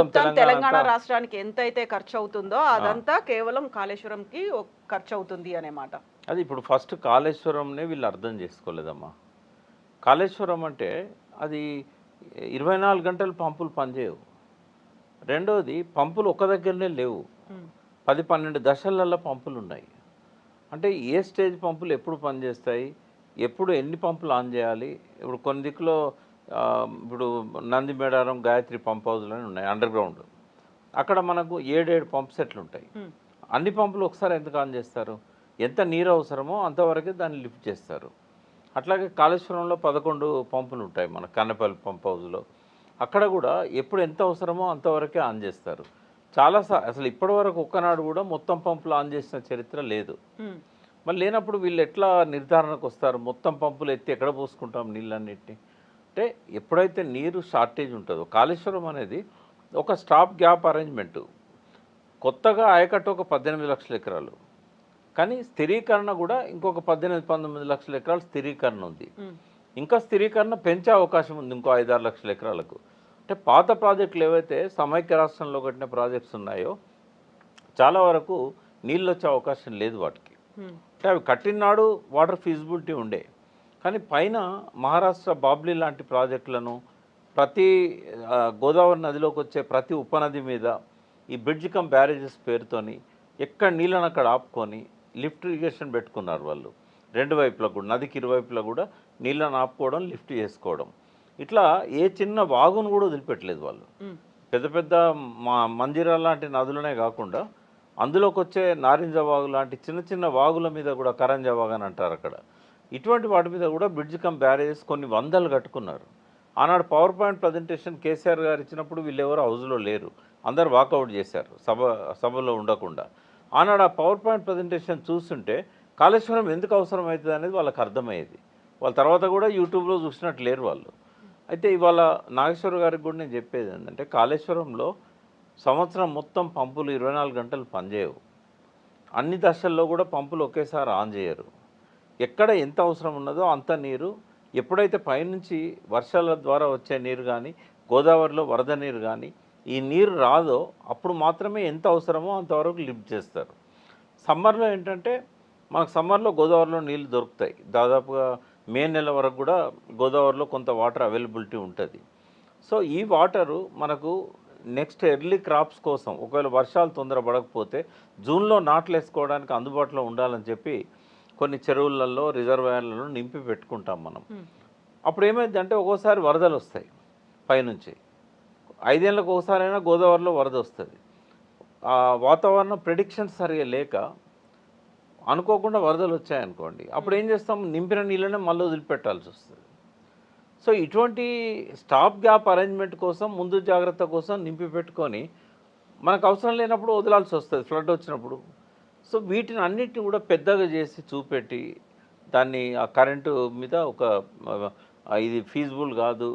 మొత్తం తెలంగాణ రాష్ట్రానికి ఎంతైతే ఖర్చు అవుతుందో అదంతా కేవలం కాళేశ్వరంకి ఖర్చు అవుతుంది అనే మాట. అది ఇప్పుడు ఫస్ట్ కాళేశ్వరంనే వీళ్ళు అర్థం చేసుకోలేదమ్మా. కాళేశ్వరం అంటే అది 24 గంటలు పంపులు పనిచేయవు. రెండోది పంపులు ఒక దగ్గరనే లేవు, 10-12 దశలలో పంపులు ఉన్నాయి. అంటే ఏ స్టేజ్ పంపులు ఎప్పుడు పనిచేస్తాయి, ఎప్పుడు ఎన్ని పంపులు ఆన్ చేయాలి. ఇప్పుడు కొన్ని దిక్కులో ఇప్పుడు నంది మేడారం గాయత్రి పంప్ హౌజ్లు అని ఉన్నాయి అండర్ గ్రౌండ్. అక్కడ మనకు 7 పంప్ సెట్లు ఉంటాయి. అన్ని పంపులు ఒకసారి ఎందుకు ఆన్ చేస్తారు? ఎంత నీరు అవసరమో అంతవరకే దాన్ని లిఫ్ట్ చేస్తారు. అట్లాగే కాళేశ్వరంలో 11 పంపులు ఉంటాయి మన కన్నపల్లి పంప్ హౌజ్లో. అక్కడ కూడా ఎప్పుడు ఎంత అవసరమో అంతవరకే ఆన్ చేస్తారు. అసలు ఇప్పటి వరకు ఒక్కనాడు కూడా మొత్తం పంపులు ఆన్ చేసిన చరిత్ర లేదు. మరి లేనప్పుడు వీళ్ళు ఎట్లా నిర్ధారణకు వస్తారు? మొత్తం పంపులు ఎత్తి ఎక్కడ పోసుకుంటాం నీళ్ళన్నిటిని? అంటే ఎప్పుడైతే నీరు షార్టేజ్ ఉంటుందో, కాళేశ్వరం అనేది ఒక స్టాప్ గ్యాప్ అరేంజ్మెంటు. కొత్తగా ఆయకట్టు ఒక 18 లక్షల ఎకరాలు, కానీ స్థిరీకరణ కూడా ఇంకొక 18-19 లక్షల ఎకరాలు స్థిరీకరణ ఉంది. ఇంకా స్థిరీకరణ పెంచే అవకాశం ఉంది ఇంకో 5-6 లక్షల ఎకరాలకు. అంటే పాత ప్రాజెక్టులు ఏవైతే సమైక్య రాష్ట్రంలో కట్టిన ప్రాజెక్ట్స్ ఉన్నాయో చాలా వరకు నీళ్ళు వచ్చే అవకాశం లేదు వాటికి. అంటే అవి కట్టినాడు వాటర్ ఫీజిబిలిటీ ఉండే, కానీ పైన మహారాష్ట్ర బాబ్లీ లాంటి ప్రాజెక్టులను ప్రతి గోదావరి నదిలోకి వచ్చే ప్రతి ఉపనది మీద ఈ బ్రిడ్జ్ కమ్ బ్యారేజెస్ పేరుతోని ఎక్కడ నీళ్ళని అక్కడ ఆపుకొని లిఫ్ట్ ఇరిగేషన్ పెట్టుకున్నారు వాళ్ళు. రెండు వైపులా కూడా, నదికి ఇరువైపులా కూడా నీళ్ళని ఆపుకోవడం, లిఫ్ట్ చేసుకోవడం. ఇట్లా ఏ చిన్న వాగును కూడా వదిలిపెట్టలేదు వాళ్ళు. పెద్ద పెద్ద మంజీరా లాంటి నదులనే కాకుండా అందులోకి వచ్చే నారింజ వాగు లాంటి చిన్న చిన్న వాగుల మీద కూడా, కరంజ వాగు అని అంటారు అక్కడ, ఇటువంటి వాటి మీద కూడా బ్రిడ్జ్ కమ్ బ్యారేజెస్ కొన్ని వందలు కట్టుకున్నారు. ఆనాడు పవర్ పాయింట్ ప్రజెంటేషన్ కేసీఆర్ గారు ఇచ్చినప్పుడు వీళ్ళెవరు హౌజ్లో లేరు, అందరు వాకౌట్ చేశారు సభలో ఉండకుండా. ఆనాడు ఆ పవర్ పాయింట్ ప్రజెంటేషన్ చూస్తుంటే కాళేశ్వరం ఎందుకు అవసరం అవుతుంది అనేది వాళ్ళకి అర్థమయ్యేది. వాళ్ళ తర్వాత కూడా యూట్యూబ్లో చూసినట్టు లేరు వాళ్ళు. అయితే ఇవాళ నాగేశ్వర గారికి కూడా నేను చెప్పేది ఏంటంటే, కాళేశ్వరంలో సంవత్సరం మొత్తం పంపులు 24 గంటలు పనిచేయవు. అన్ని దశల్లో కూడా పంపులు ఒకేసారి ఆన్ చేయరు. ఎక్కడ ఎంత అవసరం ఉన్నదో అంత నీరు, ఎప్పుడైతే పైనుంచి వర్షాల ద్వారా వచ్చే నీరు కానీ, గోదావరిలో వరద నీరు కానీ ఈ నీరు రాదో అప్పుడు మాత్రమే ఎంత అవసరమో అంతవరకు లిఫ్ట్ చేస్తారు. సమ్మర్లో ఏంటంటే మనకు సమ్మర్లో గోదావరిలో నీళ్ళు దొరుకుతాయి. దాదాపుగా మే నెల వరకు కూడా గోదావరిలో కొంత వాటర్ అవైలబిలిటీ ఉంటుంది. సో ఈ వాటరు మనకు నెక్స్ట్ ఎర్లీ క్రాప్స్ కోసం, ఒకవేళ వర్షాలు తొందరపడకపోతే జూన్లో నాట్లు వేసుకోవడానికి అందుబాటులో ఉండాలని చెప్పి కొన్ని చెరువులలో, రిజర్వాయర్లలో నింపి పెట్టుకుంటాం మనం. అప్పుడు ఏమైందంటే ఒక్కోసారి వరదలు వస్తాయి పైనుంచి. 5 ఏళ్ళకు ఒకసారైనా గోదావరిలో వరద వస్తుంది. ఆ వాతావరణం ప్రెడిక్షన్స్ సరిగా లేక అనుకోకుండా వరదలు వచ్చాయనుకోండి, అప్పుడు ఏం చేస్తాం? నింపిన నీళ్ళనే మళ్ళీ వదిలిపెట్టాల్సి వస్తుంది. సో ఇటువంటి స్టాప్ గ్యాప్ అరేంజ్మెంట్ కోసం, ముందు జాగ్రత్త కోసం నింపి పెట్టుకొని మనకు అవసరం లేనప్పుడు వదలాల్సి వస్తుంది ఫ్లడ్ వచ్చినప్పుడు. సో వీటిని అన్నిటిని కూడా పెద్దగా చేసి చూపెట్టి దాన్ని ఆ కరెంటు మీద ఒక ఇది ఫీజిబుల్ కాదు,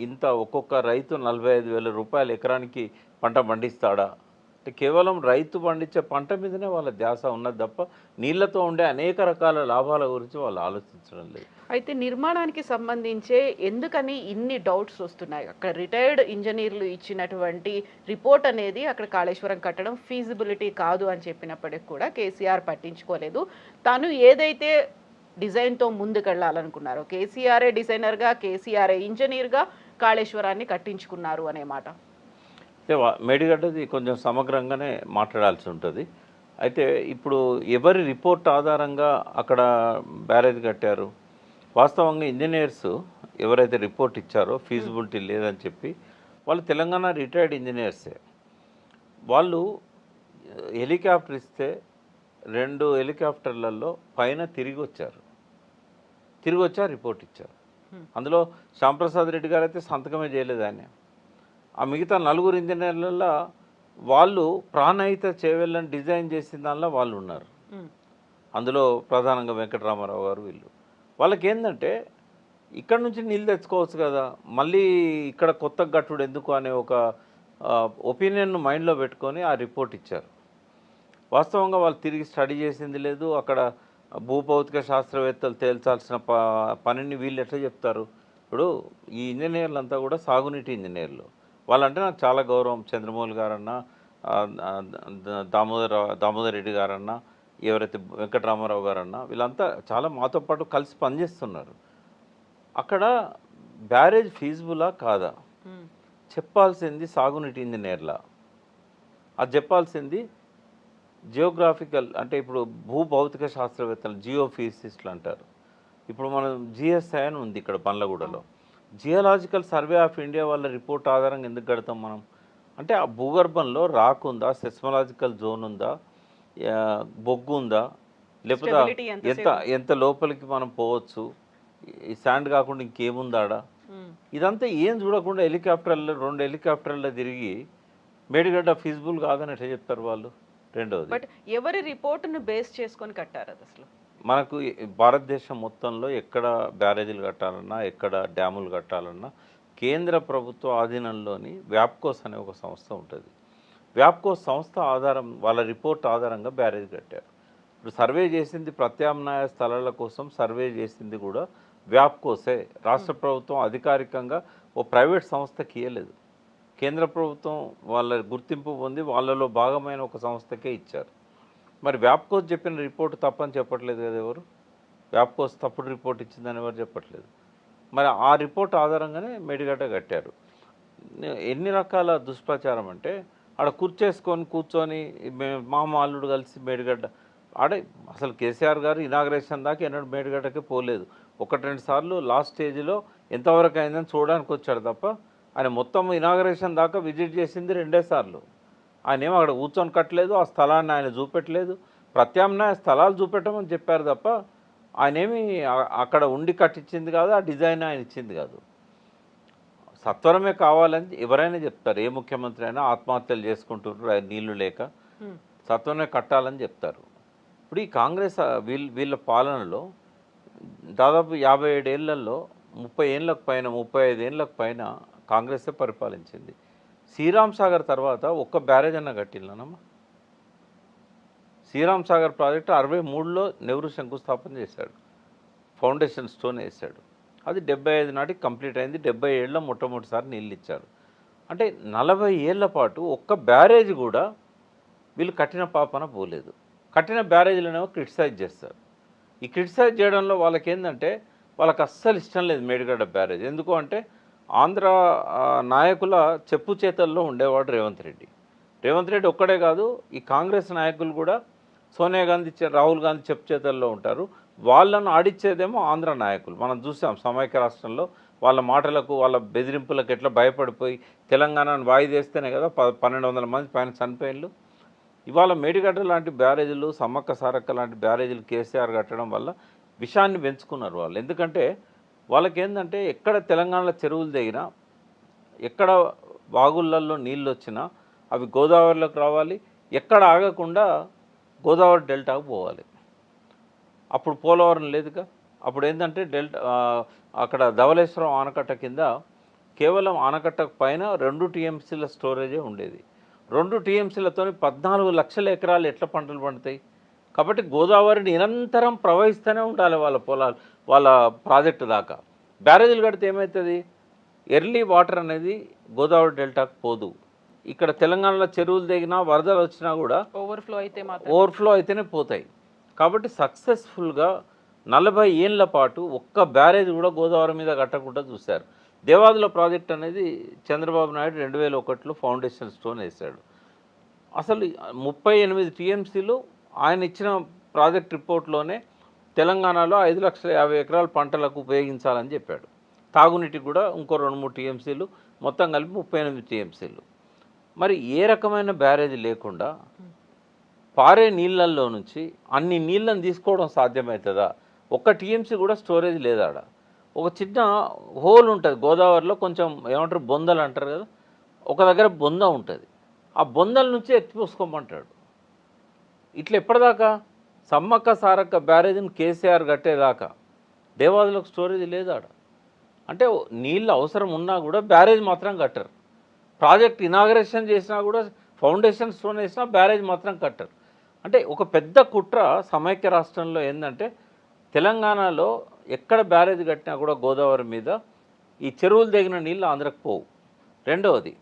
ఇంత ఒక్కొక్క రైతు 45,000 రూపాయలు ఎకరానికి పంట పండిస్తాడా అంటే కేవలం రైతు పండించే పంట మీదనే వాళ్ళ ధ్యాస ఉన్నది తప్ప నీళ్లతో ఉండే అనేక రకాల లాభాల గురించి వాళ్ళు ఆలోచించడం లేదు. అయితే నిర్మాణానికి సంబంధించే ఎందుకని ఇన్ని డౌట్స్ వస్తున్నాయి? అక్కడ రిటైర్డ్ ఇంజనీర్లు ఇచ్చినటువంటి రిపోర్ట్ అనేది అక్కడ కాళేశ్వరం కట్టడం ఫీజిబిలిటీ కాదు అని చెప్పినప్పటికి కూడా కేసీఆర్ పట్టించుకోలేదు. తాను ఏదైతే డిజైన్తో ముందుకెళ్లాలనుకున్నారు, కేసీఆర్ఏ డిజైనర్గా, కేసీఆర్ఏ ఇంజనీర్గా కాళేశ్వరాన్ని కట్టించుకున్నారు అనే మాట. అయితే మేడిగడ్డది కొంచెం సమగ్రంగానే మాట్లాడాల్సి ఉంటుంది. అయితే ఇప్పుడు ఎవరి రిపోర్ట్ ఆధారంగా అక్కడ బ్యారేజ్ కట్టారు? వాస్తవంగా ఇంజనీర్స్ ఎవరైతే రిపోర్ట్ ఇచ్చారో ఫీజిబిలిటీ లేదని చెప్పి, వాళ్ళు తెలంగాణ రిటైర్డ్ ఇంజనీర్సే. వాళ్ళు హెలికాప్టర్ ఇస్తే 2 హెలికాప్టర్లలో పైన తిరిగి వచ్చారు రిపోర్ట్ ఇచ్చారు. అందులో శ్యాంప్రసాద్ రెడ్డి గారు అయితే సంతకమే చేయలేదు ఆయన. ఆ మిగతా 4 ఇంజనీర్లలో వాళ్ళు ప్రాణహిత చేవెళ్ళని డిజైన్ చేసిన దానిలో వాళ్ళు ఉన్నారు. అందులో ప్రధానంగా వెంకటరామారావు గారు, వీళ్ళు. వాళ్ళకి ఏంటంటే ఇక్కడ నుంచి నీళ్ళు తెచ్చుకోవచ్చు కదా, మళ్ళీ ఇక్కడ కొత్త గట్టుడు ఎందుకు అనే ఒక ఒపీనియన్ను మైండ్లో పెట్టుకొని ఆ రిపోర్ట్ ఇచ్చారు. వాస్తవంగా వాళ్ళు తిరిగి స్టడీ చేసింది లేదు. అక్కడ భూభౌతిక శాస్త్రవేత్తలు తేల్చాల్సిన పనిని వీళ్ళు ఎట్లా చెప్తారు? ఇప్పుడు ఈ ఇంజనీర్లు అంతా కూడా సాగునీటి ఇంజనీర్లు. వాళ్ళంటే నాకు చాలా గౌరవం. చంద్రమౌళి గారన్నా, దామోదర్ రెడ్డి గారన్నా, ఎవరైతే వెంకటరామారావు గారన్నా, వీళ్ళంతా చాలా మాతో పాటు కలిసి పనిచేస్తున్నారు. అక్కడ బ్యారేజ్ ఫీజిబులా కాదా చెప్పాల్సింది సాగునీటి ఇంజనీర్లా, అది చెప్పాల్సింది జియోగ్రాఫికల్, అంటే ఇప్పుడు భూభౌతిక శాస్త్రవేత్తలు, జియోఫిజిసిస్టులు అంటారు. ఇప్పుడు మనం జిఎస్ఐ అని ఉంది ఇక్కడ బండ్లగూడలో, జియోలాజికల్ సర్వే ఆఫ్ ఇండియా వాళ్ళ రిపోర్ట్ ఆధారంగా ఎందుకు కడతాం మనం? అంటే ఆ భూగర్భంలో రాక్ ఉందా, సెస్మలాజికల్ జోన్ ఉందా, బొగ్గు ఉందా, లేకపోతే ఎంత లోపలికి మనం పోవచ్చు, ఈ శాండ్ కాకుండా ఇంకేముందాడా, ఇదంతా ఏం చూడకుండా రెండు హెలికాప్టర్లో తిరిగి మేడిగడ్డ ఫీజిబుల్ కాదని ఎట్లా చెప్తారు వాళ్ళు? రెండవది, బట్ ఎవరి రిపోర్టును బేస్ చేసుకొని కట్టారు అది? అసలు మనకు భారతదేశం మొత్తంలో ఎక్కడ బ్యారేజీలు కట్టాలన్నా, ఎక్కడ డ్యాములు కట్టాలన్నా కేంద్ర ప్రభుత్వ ఆధీనంలోని వ్యాప్కోస్ అనే ఒక సంస్థ ఉంటుంది. వ్యాప్కోస్ సంస్థ ఆధారం, వాళ్ళ రిపోర్ట్ ఆధారంగా బ్యారేజ్ కట్టారు. ఇప్పుడు సర్వే చేసింది, ప్రత్యామ్నాయ స్థలాల కోసం సర్వే చేసింది కూడా వ్యాప్కోసే. రాష్ట్ర ప్రభుత్వం అధికారికంగా ఓ ప్రైవేట్ సంస్థకి ఇవ్వలేదు. కేంద్ర ప్రభుత్వం వాళ్ళ గుర్తింపు పొంది వాళ్ళలో భాగమైన ఒక సంస్థకే ఇచ్చారు. మరి వ్యాప్కోస్ చెప్పిన రిపోర్ట్ తప్పని చెప్పట్లేదు కదా ఎవరు? వ్యాప్కోస్ తప్పుడు రిపోర్ట్ ఇచ్చిందని ఎవరు చెప్పట్లేదు. మరి ఆ రిపోర్ట్ ఆధారంగానే మేడిగడ్డ కట్టారు. ఎన్ని రకాల దుష్ప్రచారం అంటే, ఆడ కూర్చొని మామ అల్లుడు కలిసి మేడిగడ్డ ఆడే, అసలు కేసీఆర్ గారు ఇనాగ్రేషన్ దాకా ఎన్నడూ మేడిగడ్డకే పోలేదు. 1-2 సార్లు లాస్ట్ స్టేజ్లో ఎంతవరకు అయిందని చూడడానికి వచ్చాడు తప్ప, ఆయన మొత్తం ఇనాగ్రేషన్ దాకా విజిట్ చేసింది 2 సార్లు. ఆయన ఏమో అక్కడ కూర్చొని కట్టలేదు, ఆ స్థలాన్ని ఆయన చూపెట్టలేదు. ప్రత్యామ్నాయ స్థలాలు చూపెట్టమని చెప్పారు తప్ప ఆయన ఏమి అక్కడ ఉండి కట్టించింది కాదు, ఆ డిజైన్ ఆయన ఇచ్చింది కాదు. సత్వరమే కావాలని ఎవరైనా చెప్తారు. ఏ ముఖ్యమంత్రి అయినా ఆత్మహత్యలు చేసుకుంటున్నారు నీళ్లు లేక, సత్వరమే కట్టాలని చెప్తారు. ఇప్పుడు ఈ కాంగ్రెస్ వీళ్ళ పాలనలో దాదాపు 57 ఏళ్లలో 35 ఏళ్ళకు పైన కాంగ్రెసే పరిపాలించింది. శ్రీరామ్ సాగర్ తర్వాత ఒక్క బ్యారేజ్ అన్న కట్టిల్లానమ్మా? శ్రీరామ్ సాగర్ ప్రాజెక్టు 63లో నెహ్రూ శంకుస్థాపన చేశాడు, ఫౌండేషన్ స్టోన్ వేశాడు. అది 75 నాటికి కంప్లీట్ అయింది. 77లో మొట్టమొదటిసారి నీళ్ళు ఇచ్చారు. అంటే 40 ఏళ్ల పాటు ఒక్క బ్యారేజ్ కూడా వీళ్ళు కట్టిన పాపన పోలేదు. కట్టిన బ్యారేజీలనేమో క్రిటిసైజ్ చేస్తారు. ఈ క్రిటిసైజ్ చేయడంలో వాళ్ళకి ఏంటంటే, వాళ్ళకి అస్సలు ఇష్టం లేదు మేడిగడ్డ బ్యారేజ్. ఎందుకు అంటే, ఆంధ్ర నాయకుల చెప్పు చేతల్లో ఉండేవాడు రేవంత్ రెడ్డి. రేవంత్ రెడ్డి ఒక్కడే కాదు, ఈ కాంగ్రెస్ నాయకులు కూడా సోనియా గాంధీ, రాహుల్ గాంధీ చెప్పు చేతల్లో ఉంటారు. వాళ్ళను ఆడిచ్చేదేమో ఆంధ్ర నాయకులు. మనం చూసాం సమైక్య రాష్ట్రంలో వాళ్ళ మాటలకు, వాళ్ళ బెదిరింపులకు ఎట్లా భయపడిపోయి తెలంగాణను వాయిదేస్తేనే కదా 1200 మంది పైన చనిపోయిళ్ళు. ఇవాళ మేడిగడ్డ లాంటి బ్యారేజీలు, సమ్మక్క సారక్క లాంటి బ్యారేజీలు కేసీఆర్ కట్టడం వల్ల విషాన్ని పెంచుకున్నారు వాళ్ళు. ఎందుకంటే వాళ్ళకేందంటే, ఎక్కడ తెలంగాణలో చెరువులు దిగినా, ఎక్కడ వాగుళ్ళల్లో నీళ్ళు వచ్చినా అవి గోదావరిలోకి రావాలి, ఎక్కడ ఆగకుండా గోదావరి డెల్టాకు పోవాలి. అప్పుడు పోలవరం లేదుగా. అప్పుడు ఏంటంటే అక్కడ ధవళేశ్వరం ఆనకట్ట కింద కేవలం ఆనకట్ట పైన 2 టీఎంసీల స్టోరేజే ఉండేది. 2 టీఎంసీలతో 14 లక్షల ఎకరాలు ఎట్లా పంటలు పండుతాయి? కాబట్టి గోదావరిని నిరంతరం ప్రవహిస్తూనే ఉండాలి వాళ్ళ పొలాలు, వాళ్ళ ప్రాజెక్టు దాకా. బ్యారేజీలు కడితే ఏమవుతుంది? ఎర్లీ వాటర్ అనేది గోదావరి డెల్టాకు పోదు. ఇక్కడ తెలంగాణలో చెరువులు దిగినా, వరదలు వచ్చినా కూడా ఓవర్ఫ్లో అయితేనే పోతాయి. కాబట్టి సక్సెస్ఫుల్గా 40 ఏళ్ల పాటు ఒక్క బ్యారేజ్ కూడా గోదావరి మీద కట్టకుండా చూశారు. దేవాదుల ప్రాజెక్ట్ అనేది చంద్రబాబు నాయుడు 2001లో ఫౌండేషన్ స్టోన్ వేశాడు. అసలు 38 టీఎంసీలు ఆయన ఇచ్చిన ప్రాజెక్ట్ రిపోర్ట్లోనే తెలంగాణలో 5,50,000 ఎకరాల పంటలకు ఉపయోగించాలని చెప్పాడు. తాగునీటికి కూడా ఇంకో 2-3 టీఎంసీలు, మొత్తం కలిపి 38 టీఎంసీలు. మరి ఏ రకమైన బ్యారేజ్ లేకుండా పారే నీళ్ళల్లో నుంచి అన్ని నీళ్ళని తీసుకోవడం సాధ్యమవుతుందా? ఒక్క టీఎంసీ కూడా స్టోరేజ్ లేదాడ. ఒక చిన్న హోల్ ఉంటుంది గోదావరిలో, కొంచెం ఏమంటారు బొందలు అంటారు కదా, ఒక దగ్గర బొంద ఉంటుంది. ఆ బొందల నుంచి ఎత్తిపోసుకోమంటాడు. ఇట్లా ఎప్పటిదాకా? సమ్మక్క సారక్క బ్యారేజ్ని కేసీఆర్ కట్టేదాకా దేవాదులకు స్టోరేజ్ లేదాడ. అంటే నీళ్ళు అవసరం ఉన్నా కూడా బ్యారేజ్ మాత్రం కట్టరు. ప్రాజెక్ట్ ఇనాగరేషన్ చేసినా కూడా, ఫౌండేషన్ స్టోన్ వేసినా బ్యారేజ్ మాత్రం కట్టరు. అంటే ఒక పెద్ద కుట్ర సమైక్య రాష్ట్రంలో ఏంటంటే, తెలంగాణలో ఎక్కడ బ్యారేజ్ కట్టినా కూడా గోదావరి మీద ఈ చెరువులు దిగిన నీళ్ళు ఆంధ్రకు పోవు. రెండవది,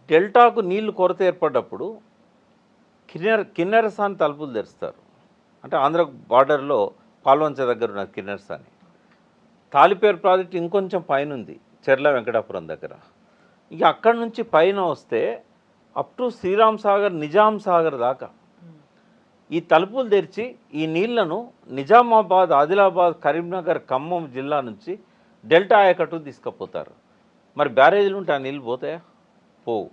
డెల్టాకు నీళ్లు కొరత ఏర్పడ్డప్పుడు కిన్నెరసాని తలుపులు తెరుస్తారు. అంటే ఆంధ్ర బార్డర్లో పాల్వంచ దగ్గర ఉన్న కిన్నెరసాని. తాలిపేరు ప్రాజెక్ట్ ఇంకొంచెం పైన ఉంది, చెర్ల వెంకటాపురం దగ్గర. ఇక అక్కడి నుంచి పైన వస్తే అప్ టు శ్రీరామ్ సాగర్, నిజాం సాగర్ దాకా ఈ తలుపులు తెరిచి ఈ నీళ్లను నిజామాబాద్, ఆదిలాబాద్, కరీంనగర్, ఖమ్మం జిల్లా నుంచి డెల్టా ఆయకట్టుకు తీసుకుపోతారు. మరి బ్యారేజీలు ఉంటే ఆ నీళ్ళు పోతాయా? పోవు.